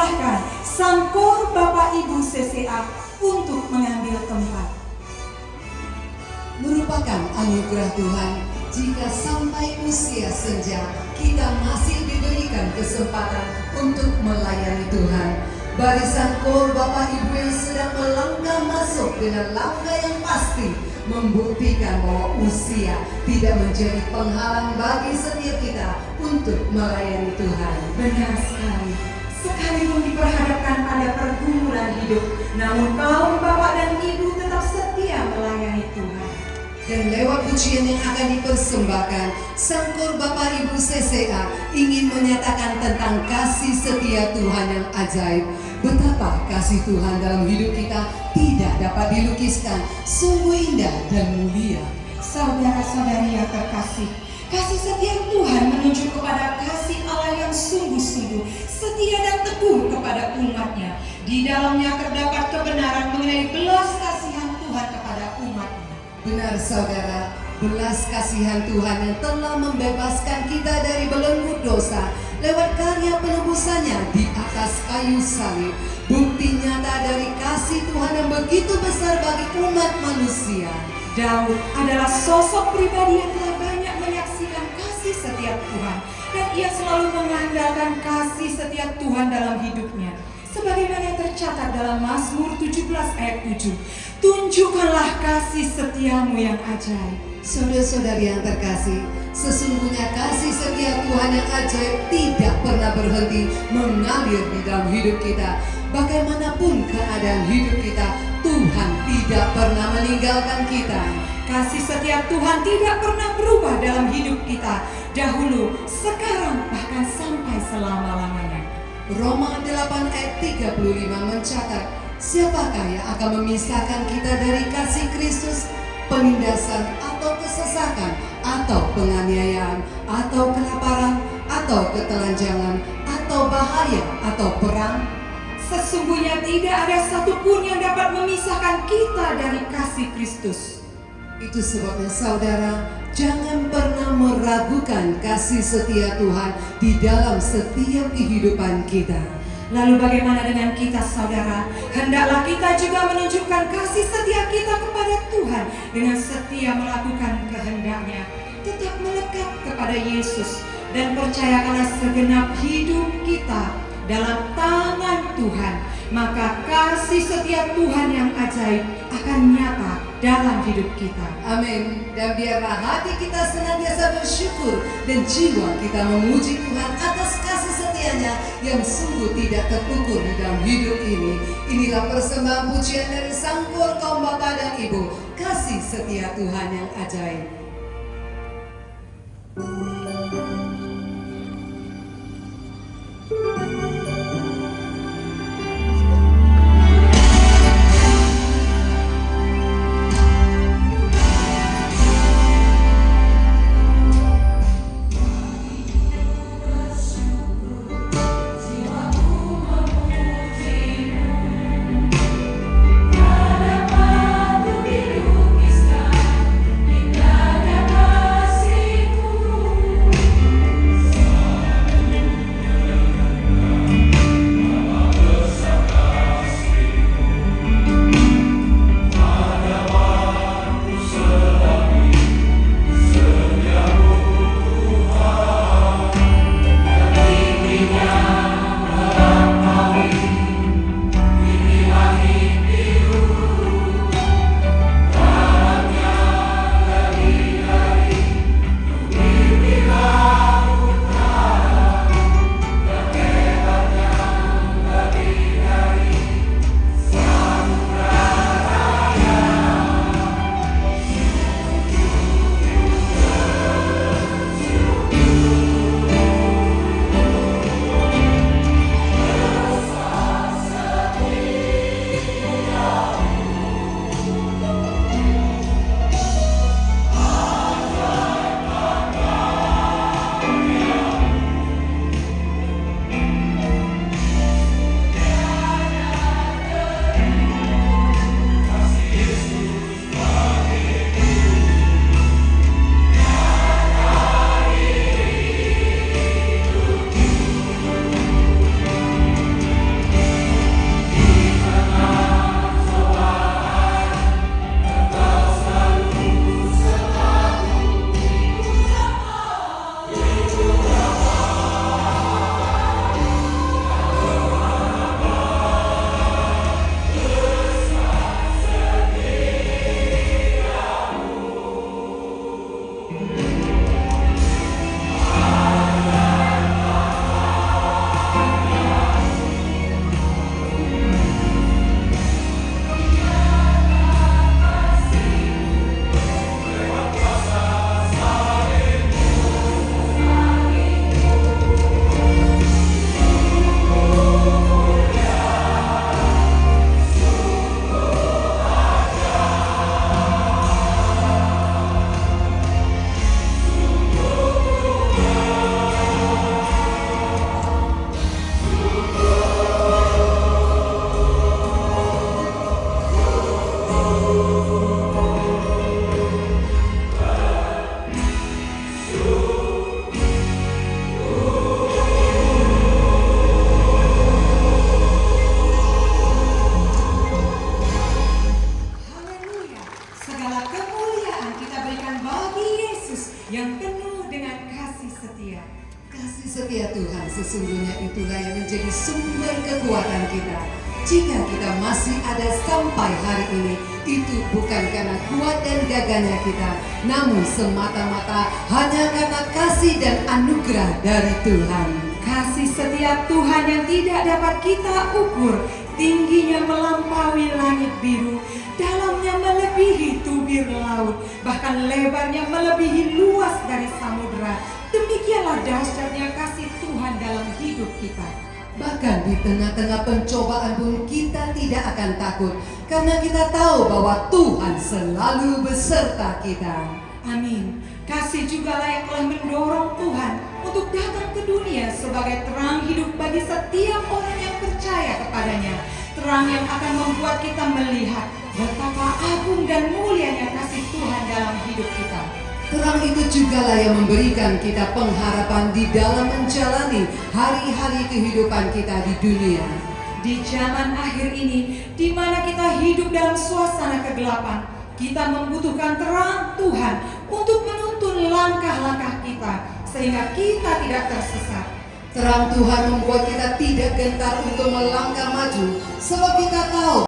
persilahkan Sang Kor Bapak Ibu CCA untuk mengambil tempat. Merupakan anugerah Tuhan jika sampai usia senja kita masih diberikan kesempatan untuk melayani Tuhan. Barisan kor Bapak Ibu yang sedang melangkah masuk dengan langkah yang pasti membuktikan bahwa usia tidak menjadi penghalang bagi setiap kita untuk melayani Tuhan. Benar sekali. Sekalipun diperhadapkan pada pergumulan hidup, namun kaum bapak dan ibu tetap setia melayani Tuhan. Dan lewat pujian yang akan dipersembahkan, Sang Kor Bapak Ibu CCA ingin menyatakan tentang kasih setia Tuhan yang ajaib. Betapa kasih Tuhan dalam hidup kita tidak dapat dilukiskan, sungguh indah dan mulia. Saudara-saudari yang terkasih, kasih setia Tuhan menunjuk kepada kasih Allah yang sungguh-sungguh setia dan teguh kepada umatnya. Di dalamnya terdapat kebenaran mengenai belas kasihan Tuhan kepada umatnya. Benar saudara, belas kasihan Tuhan yang telah membebaskan kita dari belenggu dosa lewat karya penebusannya di atas kayu salib. Bukti nyata dari kasih Tuhan yang begitu besar bagi umat manusia. Daud adalah sosok pribadi yang telah banyak menyaksikan kasih setiap Tuhan, dan ia selalu mengandalkan kasih setiap Tuhan dalam hidupnya. Sebagaimana tercatat dalam Mazmur 17 ayat 7, tunjukkanlah kasih setiamu yang ajaib. Saudara-saudari yang terkasih, sesungguhnya kasih setia Tuhan yang ajaib tidak pernah berhenti mengalir di dalam hidup kita. Bagaimanapun keadaan hidup kita, Tuhan tidak pernah meninggalkan kita. Kasih setiap Tuhan tidak pernah berubah dalam hidup kita, dahulu, sekarang, bahkan sampai selama-lamanya. Roma 8 ayat 35 mencatat, siapakah yang akan memisahkan kita dari kasih Kristus? Penindasan atau kesesakan, atau penganiayaan, atau kelaparan, atau ketelanjangan, atau bahaya, atau perang? Sesungguhnya tidak ada satupun yang dapat memisahkan kita dari kasih Kristus. Itu sebabnya saudara, jangan pernah meragukan kasih setia Tuhan di dalam setiap kehidupan kita. Lalu bagaimana dengan kita saudara? Hendaklah kita juga menunjukkan kasih setia kita kepada Tuhan dengan setia melakukan kehendak-Nya. Tetap melekat kepada Yesus dan percayakanlah segenap hidup kita dalam tangan Tuhan. Maka kasih setia Tuhan yang ajaib akan nyata dalam hidup kita. Amin. Dan biarlah hati kita senantiasa bersyukur dan jiwa kita memuji Tuhan atas kasih setianya yang sungguh tidak terukur di dalam hidup ini. Inilah persembahan pujian dari Sang Kor kaum Bapak dan Ibu, kasih setia Tuhan yang ajaib. sumber kekuatan kita. Jika kita masih ada sampai hari ini, itu bukan karena kuat dan gagahnya kita, namun semata-mata hanya karena kasih dan anugerah dari Tuhan. Kasih setia Tuhan yang tidak dapat kita ukur, tingginya melampaui langit biru, dalamnya melebihi tubir laut, bahkan lebarnya melebihi luas dari samudera. Demikianlah dahsyatnya kasih Tuhan dalam hidup kita. Bahkan di tengah-tengah pencobaan pun kita tidak akan takut, karena kita tahu bahwa Tuhan selalu beserta kita. Amin. Kasih jugalah yang telah mendorong Tuhan untuk datang ke dunia sebagai terang hidup bagi setiap orang yang percaya kepadanya. Terang yang akan membuat kita melihat betapa agung dan mulianya kasih Tuhan dalam hidup kita. Terang itu jugalah yang memberikan kita pengharapan di dalam menjalani hari-hari kehidupan kita di dunia. Di zaman akhir ini, di mana kita hidup dalam suasana kegelapan, kita membutuhkan terang Tuhan untuk menuntun langkah-langkah kita, sehingga kita tidak tersesat. Terang Tuhan membuat kita tidak gentar untuk melangkah maju, sebab kita tahu